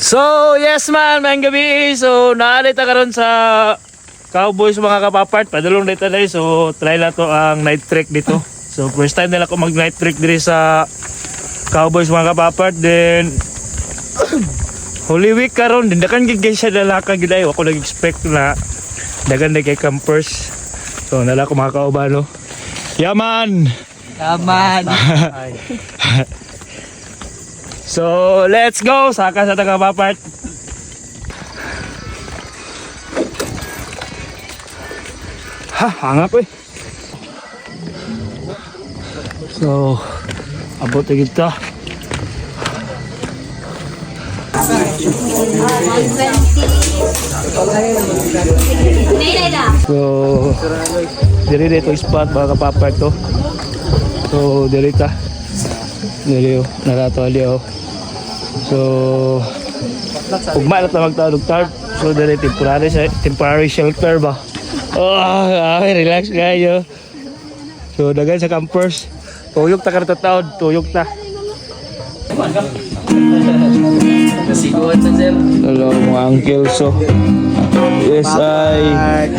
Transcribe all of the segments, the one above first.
So, yes man, mayang gabi. So, naalita karon sa Cowboys mga kapapart. Padulong dito na so, try na to ang night trek dito. So, first time nila ko mag night trek dito sa Cowboys mga kapapart. Then, Holy Week karon din dakan gid siya dalaka gid ay ako nag-expect na dagan na kay campers. So, nala ko mga kaubano. Yaman. Yaman. So, let's go! Saka sa taga-papart. Ha, hangap eh. So, abot na kita. So, diri dito spot mga kapapart to. So, diri ta. Diri oh, narato ali oh. So, ugma na ta magtawag tarp. So, dali temporary shelter ba? Oh, ay, relax kayo. So, dagan sa campers. Tuyok ta karta taon, tuyok ta. Nasiguan sa sir. Hello, mga uncle. So, yes, ay.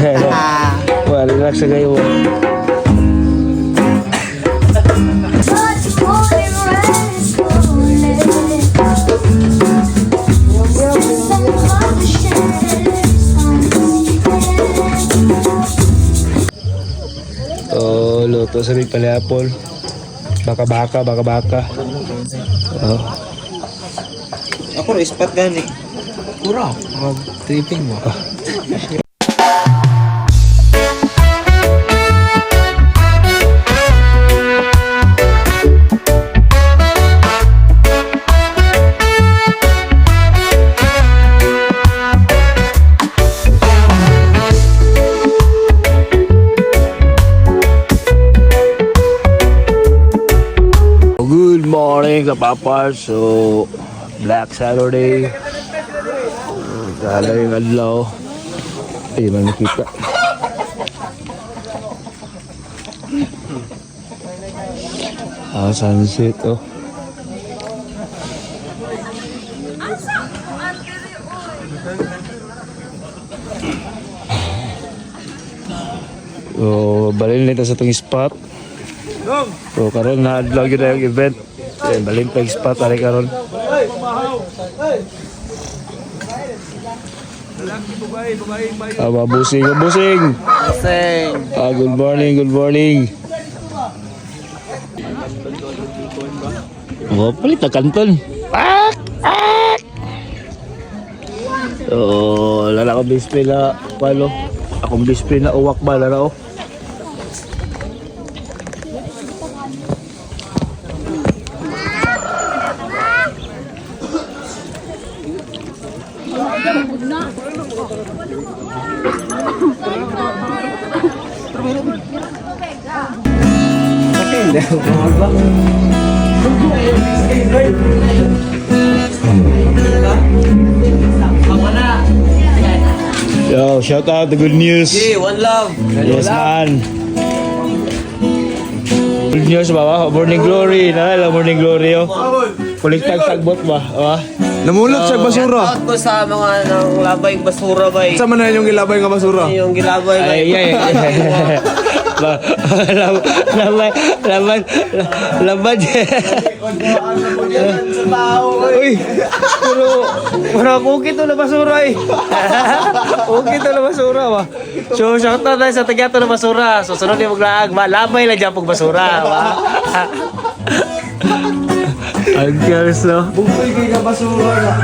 Well, relax kayo. Luto sa big palapol. Baka-baka. Oh. Ako rin spot gani. Kurang mag-tripping mo. Good morning kapapar. So, Black Saturday. Kala yung adlaw. Ay, man nakita. Sunset oh. So, balin nito sa itong spot. So, karon na adlaw yun na yung event. Balin pa yung spot ari karon. Busing. Good morning. Oh, palit na kanton. So, lala ko display na palo. Akong display na uwak ba lala oh. Yo, shout out the good news. Hey, one love. Yes man. Good news ba? Morning glory. Nalala morning glory oh. Kuliktag sagbot ba? Namulot sa basura. Shout out ko sa mga nang labay basura ba eh. Sa man yung gilabay nga basura? Yung gilabay ba Ay. Laban. Uy, pero okay to na basura eh. Okay to na basura ba? So, shout out tayo sa tagyato na basura. So, sunod yung maglaag. Labay lang dyan pag basura. Ang girls no? Bukay kayo nga basura na.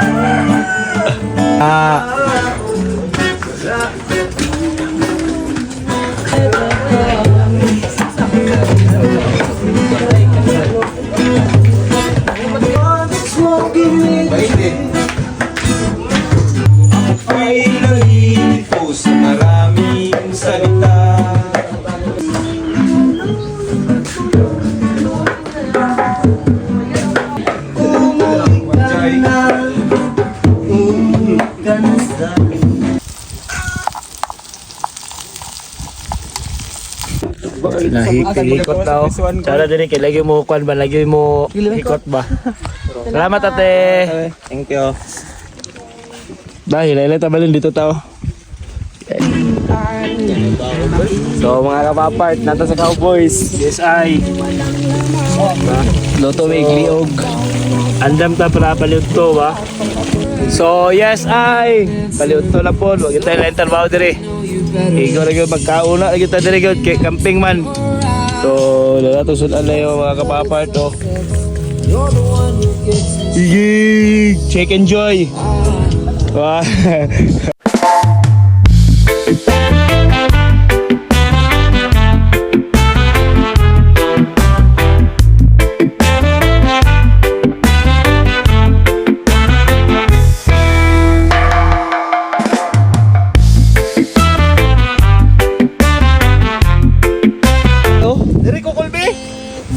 Ay nalilito sa maraming salita. Nahikot daw. Cara din kay lagi mo kuan ba lagi mo hikot ba. Salamat ate. Thank you. Dahil, ilan tabalin dito tao. So mga kapapart, nata sa Cowboys. Yes, ay. Loto may gliog. Andam ta para paliw to ba? So, yes, ay. Paliw to na po. Huwag tayo na interview dire. Ikaw na yun, magkauna na kita dire yun. Kay camping man. So, lalato sudan na yung mga kapapart to. Yee! Check and enjoy. Wow.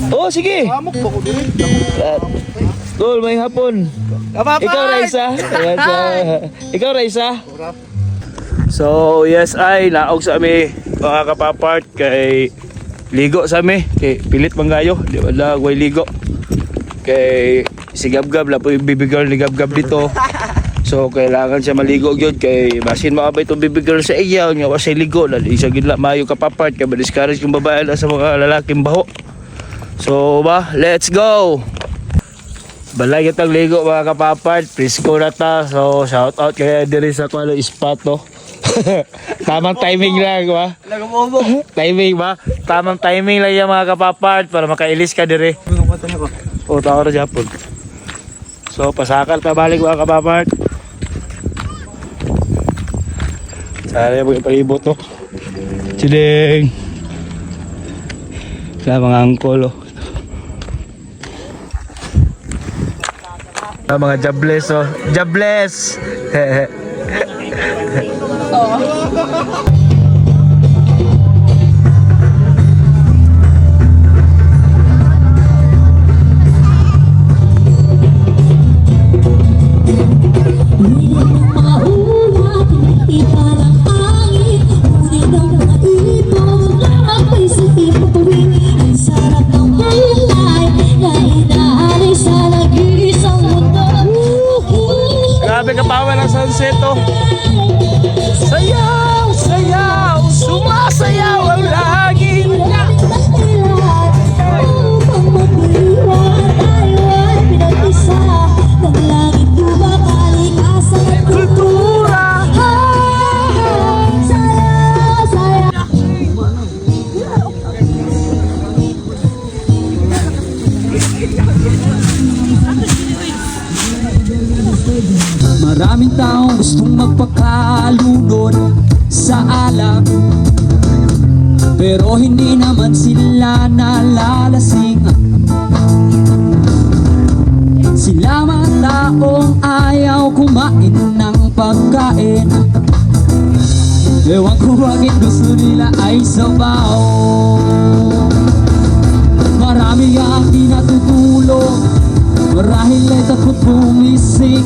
Oh, sige. Amok ba ko dito? Tol, may hapon. Ikaw, Raisa. Ikaw, Raisa. So, yes, ay, naog sa ami, mga kapapart, kay ligo sa ami, kay pilit manggayo, di ba lang, way ligo. Kay si Gab-Gab, lapo yung baby girl ni Gab-Gab dito. So, kailangan siya maligo yun, kay basin makabay itong baby girl sa iya, nga was ligo, lali siya gidla, mayo kapapart, kay ma-discourage yung babae na sa mga lalaking baho. So, let's go! Balay kitang ligo mga kapapart, presko na ta. So, shout out kaya diri sa kuala spot to. Tamang timing lang ba? Timing ba? Tamang timing lang yan mga kapapart para makailis ka diri. O, tao na Japon. So, pasakal ka balik mga kapapart. Sana yung palibot to. Chideng! Kaya mga angkol oh. Mga jobless oh. Jobless! Grabe ka power ng sunset oh. Sayaw, sayaw, sumasayaw ang laging kultura. Maraming taong gustong magpakalunod sa alak, pero hindi naman sila nalalasing. Sila mga taong ayaw kumain ng pagkain. Ewan ko bakit gusto nila ay sabaw. Marami ang di natutulog marahil ay takot bumising.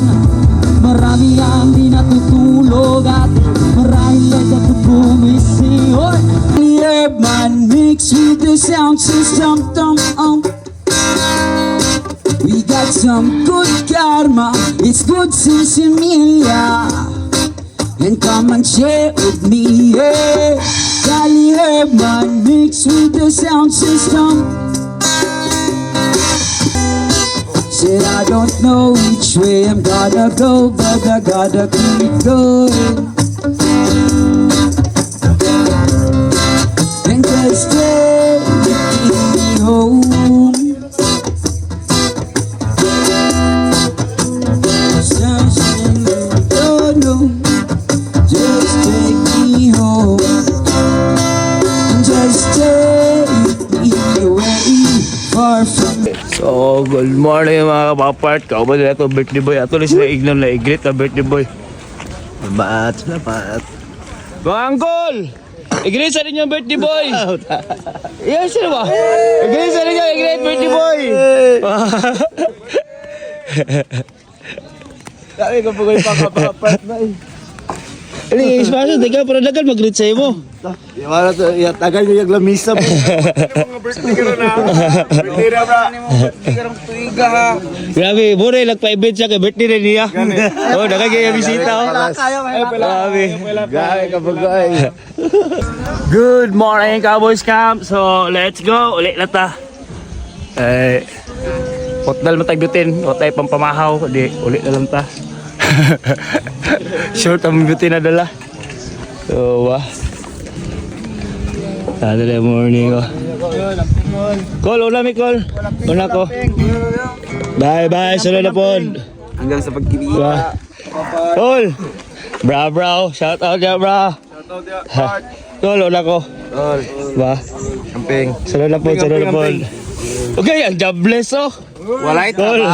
Marami ang di natutulog at marahil ay takot bumising. The urban mix with the sound system. We got some good karma, it's good since Emilia. And come and share with me, yeah. Cali urban mix with the sound system. Said I don't know which way I'm gonna go, but I gotta keep going. And just take me home. Something I don't know. Just take me home. And just take me away far from. So, good morning mga kapapart. Kauban nila ito birthday boy. Ato na sila ignom na i-greet na birthday boy. Salamat. Mga angkol! I-greet sa ninyo birthday boy! Yan sila ba? I-greet sa ninyo, i-greet birthday boy! Kami ka po kayo pakapapart na eh. Ini espasyo, tiga para dagan mag-greet sa imo. Iwala to, tagal nyo yung lamisa. Grabe, muna nagpa-event siya kay birthday rin niya. Oh, nakagaya bisita oh. Grabe. Gaya ka bagay. Good morning, Cowboys Camp. So, let's go. Ulit na ta. Hotdal matagdutin. O tayo pampamahaw. Di, ulit na lang ta. Short ang butin na dala. So, Saturday morning ko. Call, una mi call. Una ko. Bye, sunod na po. Hanggang sa pagkibita. Call. Bra. Shout out ya, bra. Call, una ko. Ba? Camping. Sunod na po. Okay, ang jobless oh. Wala ito. Call.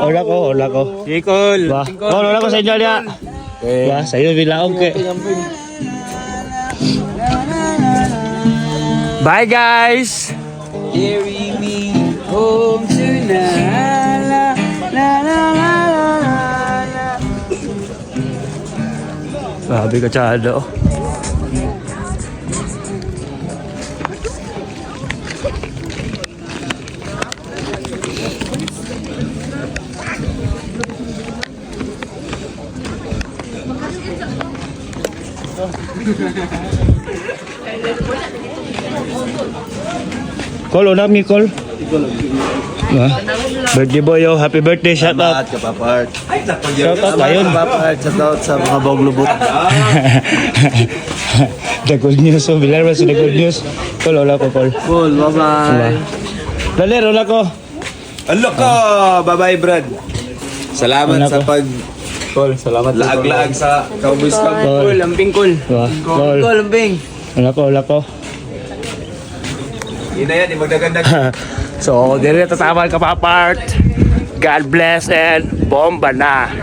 Una ko. Kikol. Ba? Call, una ko sa inyo niya. Ba, sa iyo bilaog ke. Bye guys. Carry me home tonight. Sabi ka tsado. Call, una mi call. Birthday boy, yo. Happy birthday, shout out. Kapapart. Shout out ayun. Kapapart. Shout out sa mga boglubot. The good news, oh. Bilar ba sa the good news? Call, wala ko, call. Cool. Bye-bye. Dali, wala ko. Alo ka! Bye-bye, Brad. Salamat Ano sa ko? pag Cool. Salamat. laag-laag sa Cowboys Camp. Call. Lamping cool. Call. Lamping. Wala ko. Yun na yan, magdagandag. So, dire tatawag ka pa part. God bless and bomba na.